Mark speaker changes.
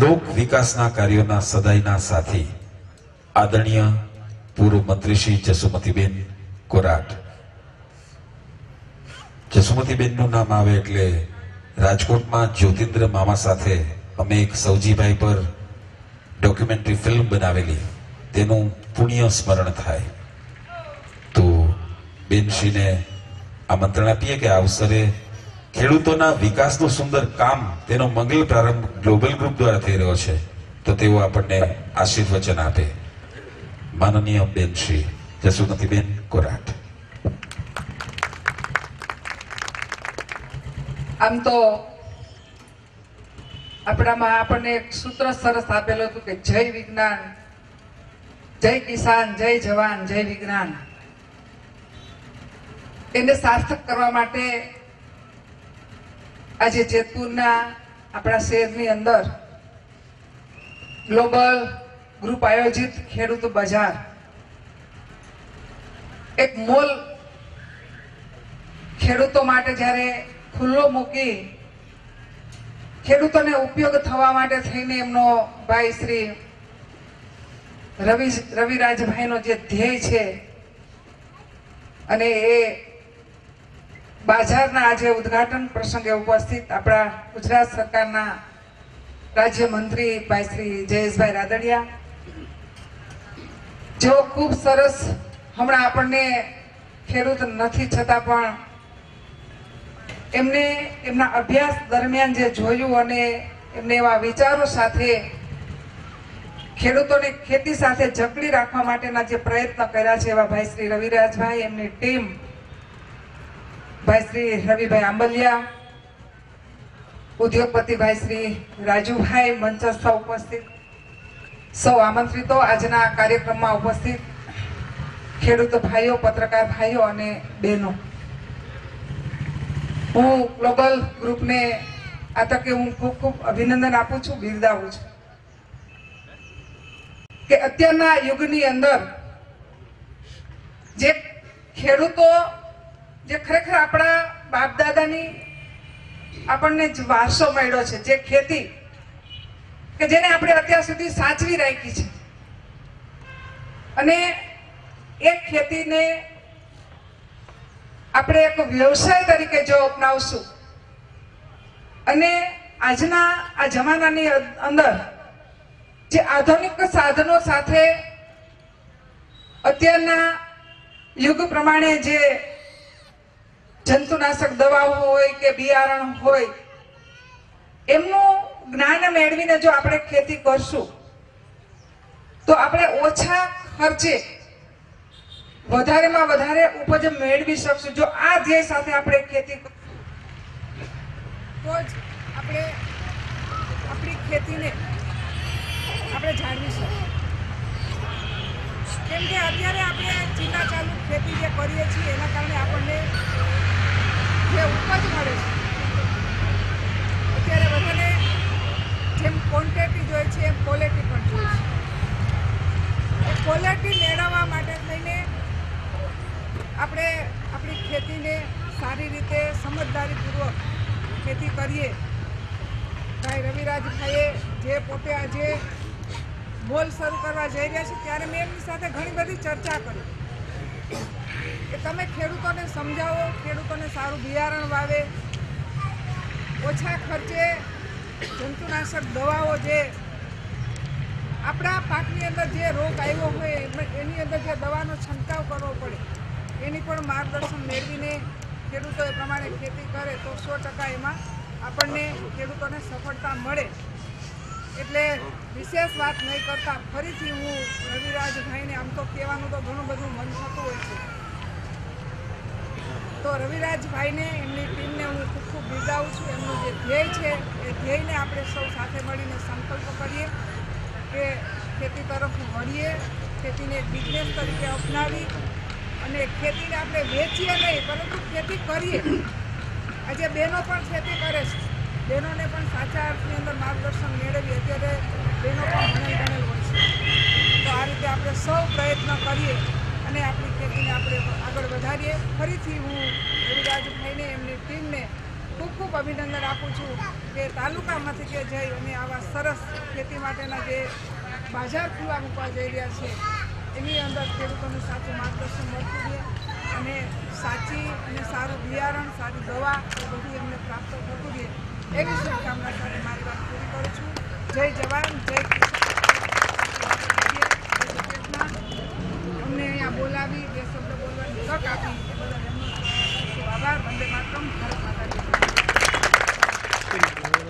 Speaker 1: લોક વિકાસના કાર્યોના સદાયના સાથી આદરણીય પૂર્વ મંત્રી શ્રી જસુમતીબેન કોરાટ. જસુમતીબેનનું નામ આવે એટલે રાજકોટમાં જ્યોતિન્દ્ર મામા સાથે અમે એક સૌજીભાઈ પર ડોક્યુમેન્ટરી ફિલ્મ બનાવેલી, તેનું પુણ્ય સ્મરણ થાય. તો બેનશ્રીને આમંત્રણ આપીએ કે આ અવસરે ખેડૂતોના વિકાસનું સુંદર કામ, તેનો મંગલ પ્રારંભ ગ્લોબલ ગ્રુપ દ્વારા થઈ રહ્યો છે, તો તેઓ આપણને આશીર્વચન આપે. માનનીય બેન શ્રી જસુમતીબેન કોરાટ.
Speaker 2: આમ તો આપણામાં આપણને એક સૂત્ર સરસ આપેલું હતું કે જય વિજ્ઞાન, જય કિસાન, જય જવાન, જય વિજ્ઞાન. એને સાર્થક કરવા માટે આજે જેતપુરના આપણા શહેરની અંદર ગ્લોબલ ગ્રુપ આયોજિત ખેડૂત બજાર એક મોલ ખેડૂતો માટે જ્યારે ખુલ્લો મૂકી ખેડૂતોને ઉપયોગ થવા માટે થઈને એમનો ભાઈ શ્રી રવિરાજભાઈનો જે ધ્યેય છે અને એ બાજારના આજે ઉદ્ઘાટન પ્રસંગે ઉપસ્થિત આપણા ગુજરાત સરકારના રાજ્યમંત્રી ભાઈ શ્રી જયેશભાઈ રાદડિયા, જેઓ ખૂબ સરસ હમણાં આપણને ખેડૂત નથી છતાં પણ એમને એમના અભ્યાસ દરમિયાન જે જોયું અને એમને એવા વિચારો સાથે ખેડૂતોને ખેતી સાથે જકડી રાખવા માટેના જે પ્રયત્ન કર્યા છે એવા ભાઈ શ્રી રવિરાજભાઈ, એમની ટીમ, ભાઈ શ્રી રવિભાઈ આંબલિયા, ઉદ્યોગપતિ ભાઈ શ્રી રાજુભાઈ, મંચસ્થ ઉપસ્થિત સૌ આમંત્રિતો, આજના કાર્યક્રમમાં ઉપસ્થિત ખેડૂત ભાઈઓ, પત્રકાર ભાઈઓ અને બહેનો, હું ગ્લોબલ ગ્રુપને આ તકે હું ખૂબ ખૂબ અભિનંદન આપું છું, બિરદાવું છું કે અત્યારના યુગની અંદર જે ખેડૂતો, જે ખરેખર આપણા બાપ દાદાની આપણને જ વારસો મળ્યો છે, જે ખેતી કે જેને આપણે અત્યાર સુધી સાચવી રાખી છે, અને એ ખેતીને આપણે એક વ્યવસાય તરીકે જો અપનાવશું અને આજના આ જમાનાની અંદર જે આધુનિક સાધનો સાથે અત્યારના યુગ પ્રમાણે જે જંતુનાશક દવાઓ હોય કે બિયારણ હોય એમનું જ્ઞાન મેળવીને જો આપણે ખેતી કરશું તો આપણે ઓછા ખર્ચે વધારેમાં વધારે ઉપજ મેળવી શકશું. જો આ ધ્યેય સાથે આપણે ખેતી તો જ આપણે આપણી ખેતીને આપણે જાળવી શકીએ. કેમ કે અત્યારે આપણે ચીના ચાલુ ખેતી જે કરીએ છીએ એના કારણે આપણને જે ઉપજ મળે છે અત્યારે બધાને જેમ ક્વોન્ટિટી જોઈએ છે એમ ક્વોલિટી પણ જોઈએ છે. એ ક્વોલિટી મેળવવા માટે થઈને આપણે આપણી ખેતીને સારી રીતે સમજદારીપૂર્વક ખેતી કરીએ. ભાઈ રવિરાજભાઈએ જે પોતે આજે મોલ શરૂ કરવા જઈ રહ્યા છે ત્યારે મેં એમની સાથે ઘણી બધી ચર્ચા કરી કે તમે ખેડૂતોને સમજાવો, ખેડૂતોને સારું બિયારણ વાવે, ઓછા ખર્ચે જંતુનાશક દવાઓ, જે આપણા પાકની અંદર જે રોગ આવ્યો હોય એની અંદર જે દવાનો છંટકાવ કરવો પડે એની પણ માર્ગદર્શન મેળવીને ખેડૂતો એ પ્રમાણે ખેતી કરે તો 100% એમાં આપણને ખેડૂતોને સફળતા મળે. એટલે વિશેષ વાત નહીં કરતા ફરીથી હું રવિરાજભાઈને, આમ તો કહેવાનું તો ઘણું બધું મન થતું હોય છે, તો રવિરાજભાઈને, એમની ટીમને હું ખૂબ ખૂબ બિરદાવું છું. એમનું જે ધ્યેય છે એ ધ્યેયને આપણે સૌ સાથે મળીને સંકલ્પ કરીએ કે ખેતી તરફ વળીએ, ખેતીને એક બિઝનેસ તરીકે અપનાવી અને ખેતીને આપણે વેચીએ નહીં પરંતુ ખેતી કરીએ. આજે બહેનો પણ ખેતી કરે છે, બહેનોને પણ સાચા અર્થની અંદર માર્ગદર્શન મેળવીએ. અત્યારે બહેનો પણ ભણેલ હોય છે, તો આ રીતે આપણે સૌ પ્રયત્ન કરીએ અને આપણી ખેતીને આપણે આગળ વધારીએ. ફરીથી હું રવિરાજભાઈને, એમની ટીમને ખૂબ ખૂબ અભિનંદન આપું છું કે તાલુકામાંથી કે જઈ અને આવા સરસ ખેતી માટેના જે બાજાર ખુલ્લા મૂકવા જઈ રહ્યા છે એની અંદર ખેડૂતોને સાચું માર્ગદર્શન મળતું રહે અને સાચી અને સારું બિયારણ, સારી દવા એ બધું એમને પ્રાપ્ત થતું રહે એવી શુભકામના સાથે મારી વાત પૂરી કરું છું. જય જવાન, જય કિસાન. અમને અહીંયા બોલાવી બે શબ્દ બોલવાની તક આપી એ બદલ એમનો ખૂબ ખૂબ આભાર. વંદે માતરમ. ભારત માતા.